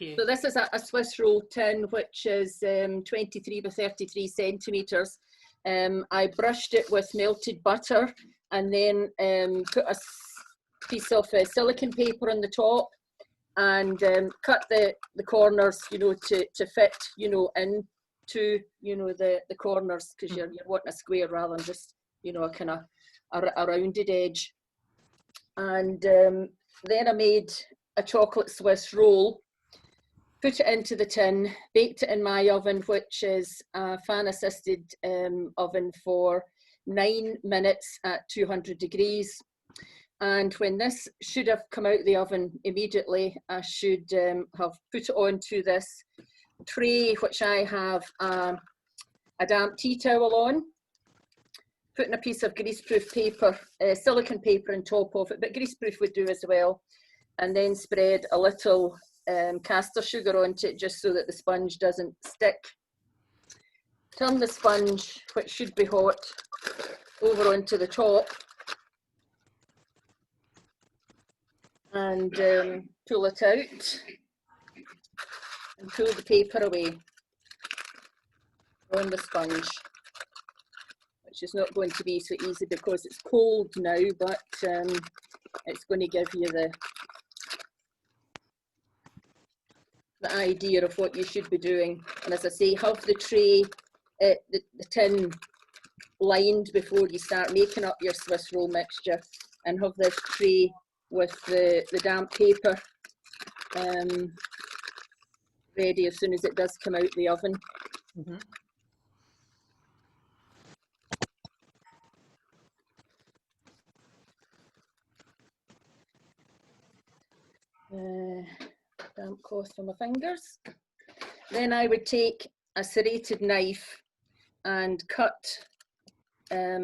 you. So this is a Swiss roll tin, which is 23 by 33 centimetres. I brushed it with melted butter and then put a piece of silicone paper on the top and cut the corners, you know, to fit, you know, into, you know, the corners, because you're wanting a square rather than just, you know, a kind of a rounded edge. And then I made a chocolate Swiss roll, put it into the tin, baked it in my oven, which is a fan-assisted oven, for 9 minutes at 200 degrees. And when this should have come out of the oven immediately, I should have put it onto this tray, which I have a damp tea towel on, putting a piece of greaseproof paper, silicone paper on top of it, but greaseproof would do as well, and then spread a little caster sugar onto it just so that the sponge doesn't stick. Turn the sponge, which should be hot, over onto the top and pull it out and pull the paper away on the sponge, which is not going to be so easy because it's cold now, but it's going to give you the idea of what you should be doing. And as I say, have the tray, the tin lined before you start making up your Swiss roll mixture, and have this tray with the damp paper ready as soon as it does come out the oven. Damp cloth for my fingers. Then I would take a serrated knife and cut, I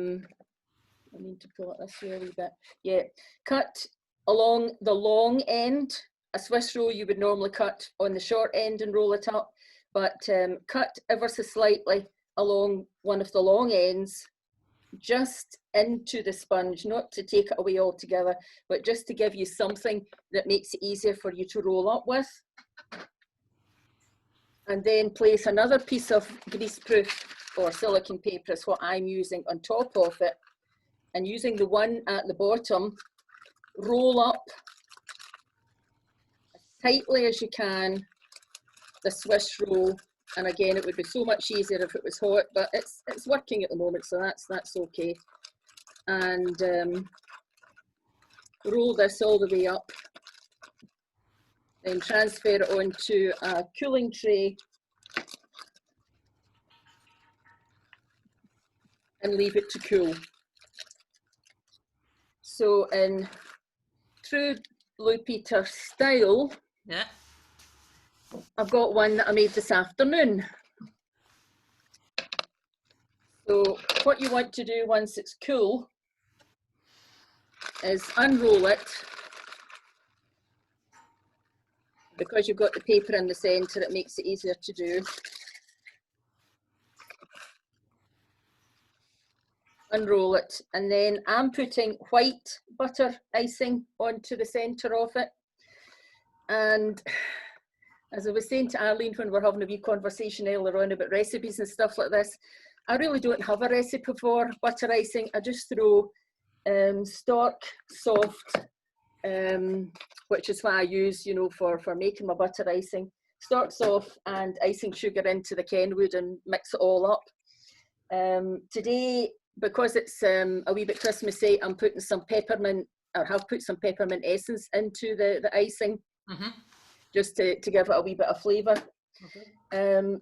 need to pull it this way a wee bit. Yeah, cut along the long end. A Swiss roll you would normally cut on the short end and roll it up, but cut ever so slightly along one of the long ends, just into the sponge, not to take it away altogether, but just to give you something that makes it easier for you to roll up with. And then place another piece of greaseproof or silicone paper, is what I'm using, on top of it, and using the one at the bottom, roll up as tightly as you can the Swiss roll. And again, it would be so much easier if it was hot, but it's working at the moment, so that's okay. And roll this all the way up, then transfer it onto a cooling tray and leave it to cool. So in true Blue Peter style, yeah, I've got one that I made this afternoon. So what you want to do once it's cool is unroll it. Because you've got the paper in the centre, it makes it easier to do. Unroll it, and then I'm putting white butter icing onto the centre of it. And as I was saying to Arlene when we were having a wee conversation earlier on about recipes and stuff like this, I really don't have a recipe for butter icing. I just throw stark soft, which is what I use, you know, for making my butter icing. Stark soft and icing sugar into the Kenwood and mix it all up. Today, because it's a wee bit Christmassy, I'm putting some peppermint, or have put some peppermint essence into the icing, just to give it a wee bit of flavour.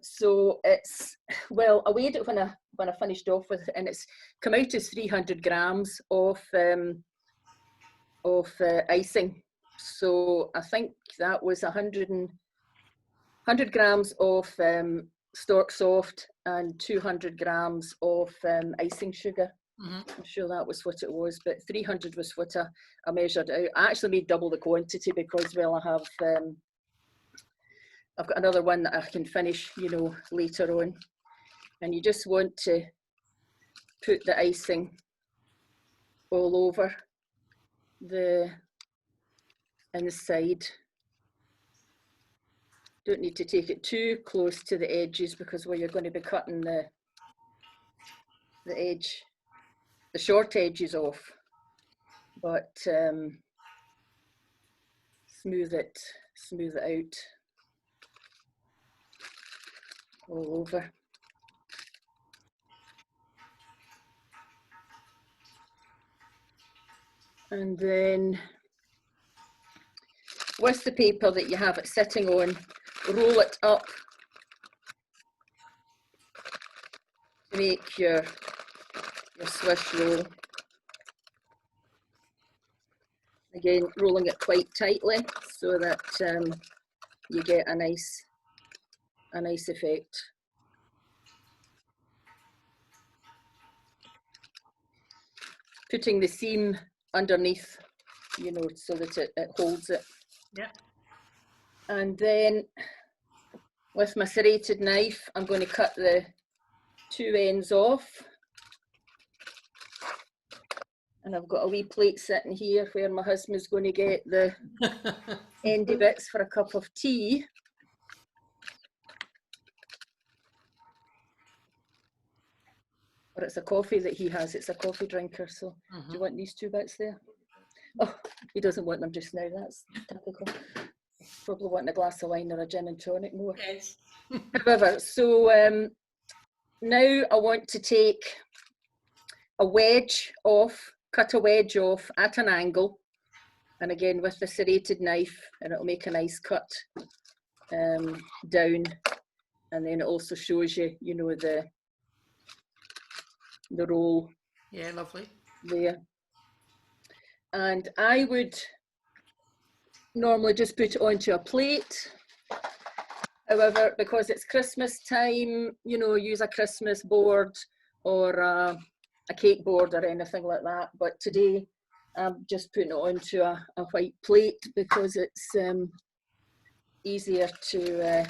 So it's, well, I weighed it when I finished off with it, and it's come out as 300 grams of icing. So I think that was 100 grams of Stork Soft and 200 grams of icing sugar. I'm sure that was what it was, but 300 was what I measured out. I actually made double the quantity because, well, I've got another one that I can finish, you know, later on. And you just want to put the icing all over the inside Don't need to take it too close to the edges, because where you're going to be cutting the edge, the short edges off, but smooth it out all over. And then with the paper that you have it sitting on, roll it up to make your Swiss roll. Again, rolling it quite tightly so that you get a nice effect. Putting the seam underneath, you know, so that it holds it. Yeah. And then with my serrated knife, I'm going to cut the two ends off. And I've got a wee plate sitting here where my husband's going to get the endy bits for a cup of tea. Or it's a coffee that he has, it's a coffee drinker, so do you want these two bits there? Oh, he doesn't want them just now, that's typical. Probably wanting a glass of wine or a gin and tonic more. Yes. However, so now I want to take a wedge off, cut a wedge off at an angle, and again with the serrated knife, and it'll make a nice cut down, and then it also shows you, you know, the roll. Yeah, lovely. There. And I would normally just put it onto a plate. However, because it's Christmas time, you know, use a Christmas board or a cake board or anything like that. But today I'm just putting it onto a white plate because it's easier to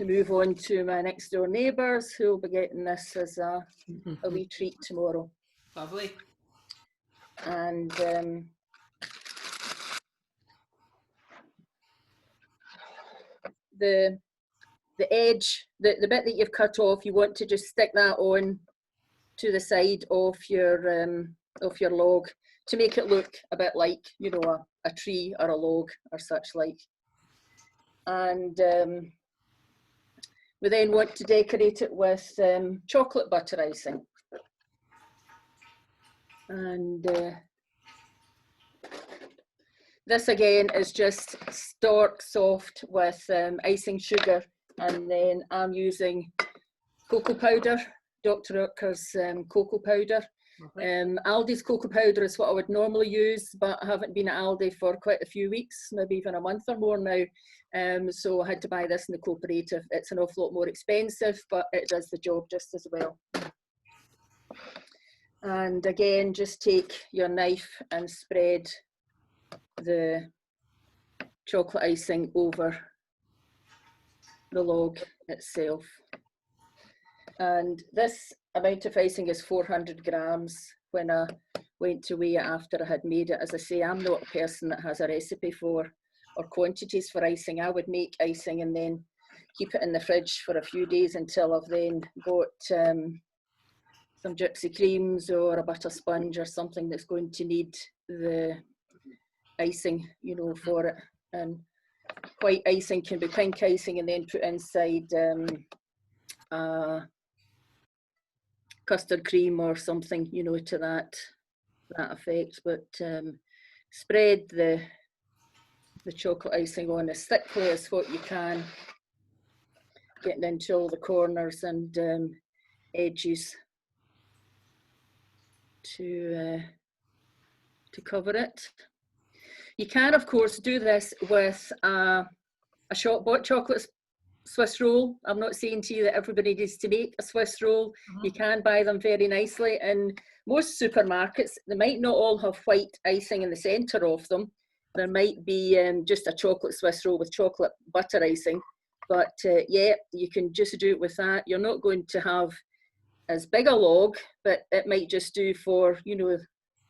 move on to my next door neighbours who will be getting this as a wee treat tomorrow. Lovely. And the edge, the bit that you've cut off, you want to just stick that on to the side of your log to make it look a bit like, you know, a tree or a log or such like. And we then want to decorate it with chocolate butter icing. And this again is just stark soft with icing sugar, and then I'm using cocoa powder, Dr. Oetker's cocoa powder. Aldi's cocoa powder is what I would normally use, but I haven't been at Aldi for quite a few weeks, maybe even a month or more now. So I had to buy this in the cooperative. It's an awful lot more expensive, but it does the job just as well. And again, just take your knife and spread the chocolate icing over the log itself. And this amount of icing is 400 grams when I went to weigh it after I had made it. As I say, I'm not a person that has a recipe for or quantities for icing. I would make icing and then keep it in the fridge for a few days until I've then got some gypsy creams or a butter sponge or something that's going to need the icing, you know, for it. And white icing can be pink icing and then put inside custard cream or something, you know, to that effect. But spread the chocolate icing on as thickly as what you can, getting into all the corners and edges to cover it. You can, of course, do this with a shop-bought chocolate Swiss roll. I'm not saying to you that everybody needs to make a Swiss roll. You can buy them very nicely in most supermarkets. They might not all have white icing in the centre of them. There might be just a chocolate Swiss roll with chocolate butter icing. But yeah, you can just do it with that. You're not going to have as big a log, but it might just do for, you know,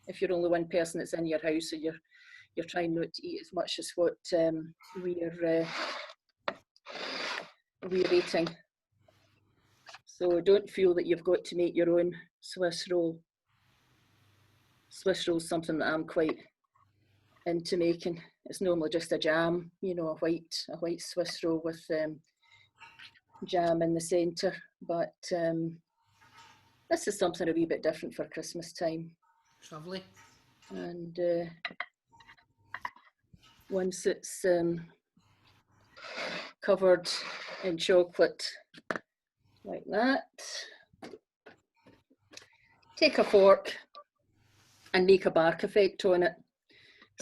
if you're only one person that's in your house, or you're trying not to eat as much as what we're eating. So don't feel that you've got to make your own Swiss roll. Swiss roll is something that I'm quite into making. It's normally just a jam, you know, a white Swiss roll with jam in the centre. But this is something a wee bit different for Christmas time. It's lovely. And once it's covered in chocolate like that, take a fork and make a bark effect on it.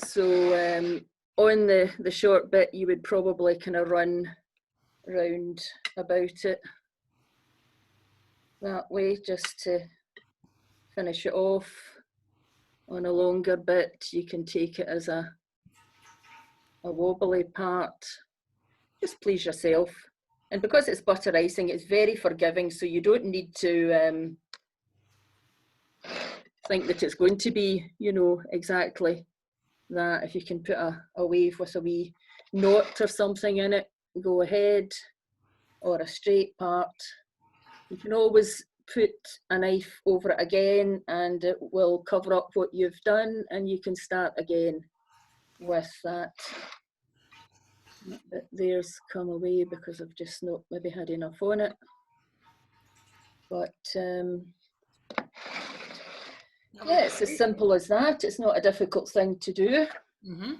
So on the short bit, you would probably kind of run round about it that way, just to finish it off. On a longer bit, you can take it as a wobbly part. Just please yourself. And because it's butter icing, it's very forgiving, so you don't need to think that it's going to be, you know, exactly that. If you can put a wave with a wee knot or something in it, go ahead, or a straight part. You can always put a knife over it again and it will cover up what you've done, and you can start again with that. But there's come away because I've just not maybe had enough on it. But yeah, it's as simple as that. It's not a difficult thing to do. Mm-hmm.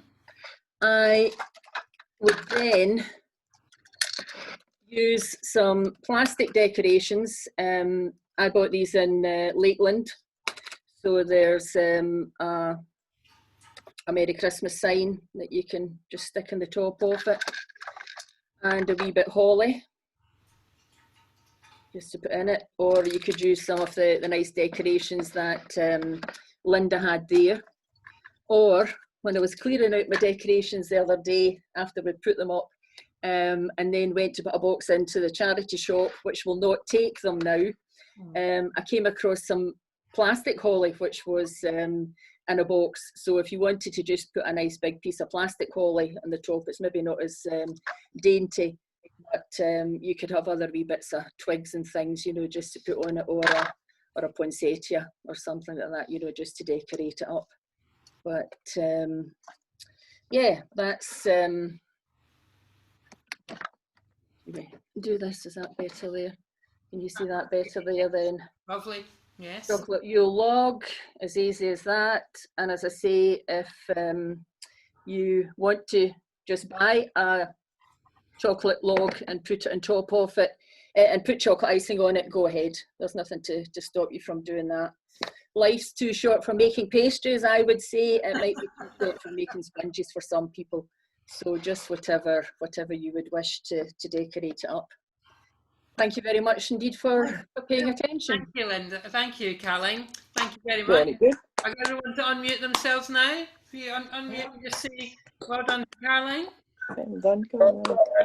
I would then use some plastic decorations. I bought these in Lakeland. So there's a Merry Christmas sign that you can just stick in the top of it, and a wee bit holly just to put in it, or you could use some of the nice decorations that Linda had there. Or when I was clearing out my decorations the other day after we put them up, and then went to put a box into the charity shop, which will not take them now, I came across some plastic holly, which was in a box. So if you wanted to just put a nice big piece of plastic holly on the top, it's maybe not as dainty, but you could have other wee bits of twigs and things, you know, just to put on it, or a poinsettia or something like that, you know, just to decorate it up. But yeah, that's do this. Is that better there? Can you see that better there then? Lovely, yes. Chocolate yule log, as easy as that. And as I say, if you want to just buy a chocolate log and put it on top of it and put chocolate icing on it, go ahead. There's nothing to stop you from doing that. Life's too short for making pastries, I would say. It might be too short for making sponges for some people. So just whatever you would wish to decorate it up. Thank you very much indeed for paying attention. Thank you, Linda. Thank you, Caroline. Thank you very much. Very good. I got everyone to unmute themselves now. If you unmute and just say, well done, Caroline. Well done, Caroline.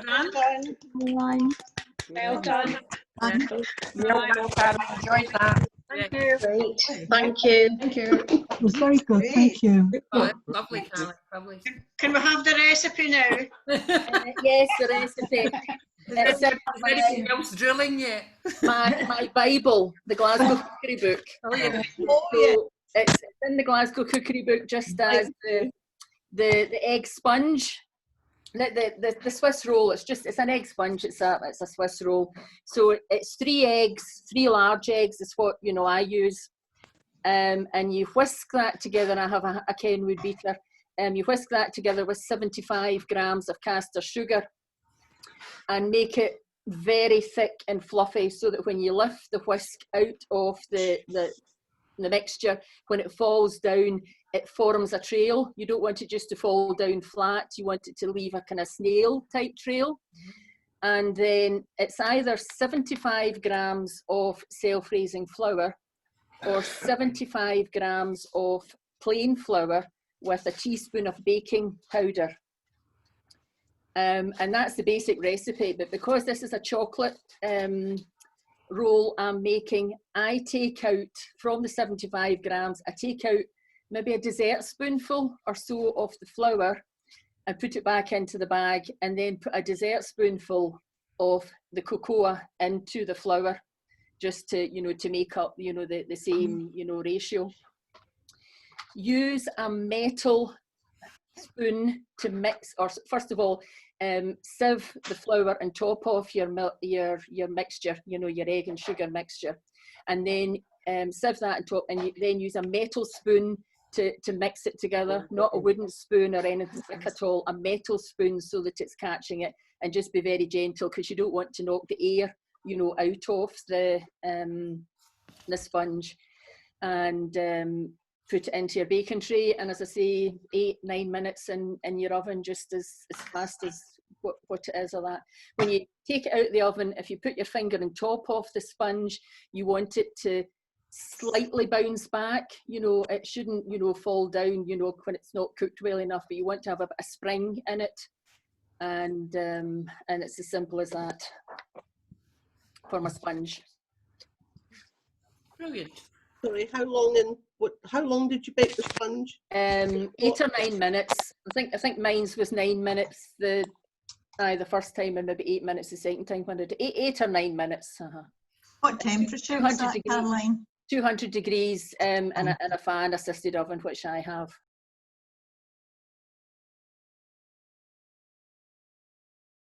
Well done. Caroline. Well done. Well done. Enjoyed that. Thank you. Great. Thank you. Thank you. It was very good, Great. thank you. Oh, lovely, Caroline. Lovely. Can we have the recipe now? Yes, the recipe. It's Is anything else drilling yet? my Bible, the Glasgow Cookery Book. Oh, yeah. So it's in the Glasgow Cookery Book, just as the egg sponge. The Swiss roll, it's an egg sponge, it's a Swiss roll. So it's 3 eggs, 3 large eggs is what, you know, I use. And you whisk that together. I have a Kenwood beater. You whisk that together with 75 grams of caster sugar and make it very thick and fluffy, so that when you lift the whisk out of the mixture, when it falls down, it forms a trail. You don't want it just to fall down flat. You want it to leave a kind of snail type trail. And then it's either 75 grams of self-raising flour or 75 grams of plain flour with a teaspoon of baking powder. And that's the basic recipe. But because this is a chocolate roll I'm making, I take out from the 75 grams, I take out maybe a dessert spoonful or so of the flour and put it back into the bag, and then put a dessert spoonful of the cocoa into the flour, just to, you know, to make up, you know, the same, you know, ratio. Use a metal spoon to mix, or first of all, sieve the flour and top off your mixture, you know, your egg and sugar mixture, and then sieve that and top, and then use a metal spoon to mix it together, not a wooden spoon or anything thick at all, a metal spoon so that it's catching it, and just be very gentle, because you don't want to knock the air, you know, out of the sponge. And put it into your baking tray, and as I say, 8-9 minutes in your oven, just as fast as what it is of that. When you take it out of the oven, if you put your finger on top of the sponge, you want it to slightly bounce back, you know, it shouldn't, you know, fall down, you know, when it's not cooked well enough, but you want to have a bit of spring in it, and it's as simple as that for my sponge. Brilliant. Sorry, how long did you bake the sponge? 8 or 9 minutes. I think mine's was 9 minutes the first time, and maybe 8 minutes the second time. When I did 8 or 9 minutes. What temperature was that, Caroline? 200 degrees in a fan assisted oven, which I have.